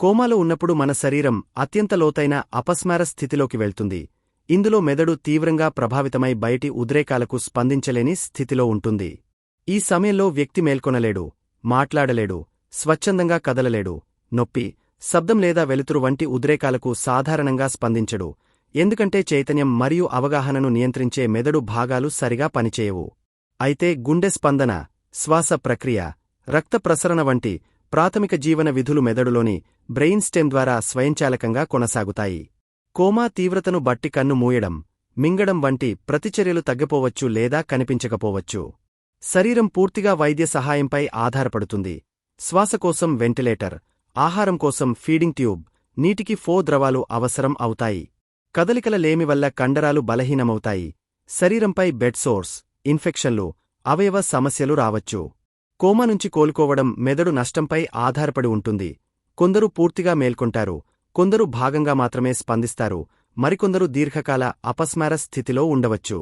కోమాలో ఉన్నప్పుడు మన శరీరం అత్యంత లోతైన అపస్మార స్థితిలోకి వెళ్తుంది. ఇందులో మెదడు తీవ్రంగా ప్రభావితమై బయటి ఉద్రేకాలకు స్పందించలేని స్థితిలో ఉంటుంది. ఈ సమయంలో వ్యక్తి మేల్కొనలేడు, మాట్లాడలేడు, స్వచ్ఛందంగా కదలలేడు, నొప్పి, శబ్దం లేదా వెలుతురు వంటి ఉద్రేకాలకు సాధారణంగా స్పందించడు, ఎందుకంటే చైతన్యం మరియు అవగాహనను నియంత్రించే మెదడు భాగాలు సరిగా పనిచేయవు. అయితే గుండె స్పందన, శ్వాస ప్రక్రియ, రక్త ప్రసరణ వంటి ప్రాథమిక జీవన విధులు మెదడులోని బ్రెయిన్ స్టెమ్ ద్వారా స్వయంచాలకంగా కొనసాగుతాయి. కోమా తీవ్రతను బట్టి కన్ను మూయడం, మింగడం వంటి ప్రతిచర్యలు తగ్గిపోవచ్చు లేదా కనిపించకపోవచ్చు. శరీరం పూర్తిగా వైద్య సహాయంపై ఆధారపడుతుంది. శ్వాస కోసం వెంటిలేటర్, ఆహారం కోసం ఫీడింగ్ ట్యూబ్, నీటికి ద్రవాలు అవసరం అవుతాయి. కదలికల లేమి వల్ల కండరాలు బలహీనమవుతాయి. శరీరంపై బెడ్ సోర్స్, ఇన్ఫెక్షన్లు, అవయవ సమస్యలు రావచ్చు. కోమా నుంచి కోలుకోవడం మెదడు నష్టంపై ఆధారపడి ఉంటుంది. కొందరు పూర్తిగా మేల్కొంటారు, కొందరు భాగంగా మాత్రమే స్పందిస్తారు, మరికొందరు దీర్ఘకాల అపస్మార స్థితిలో ఉండవచ్చు.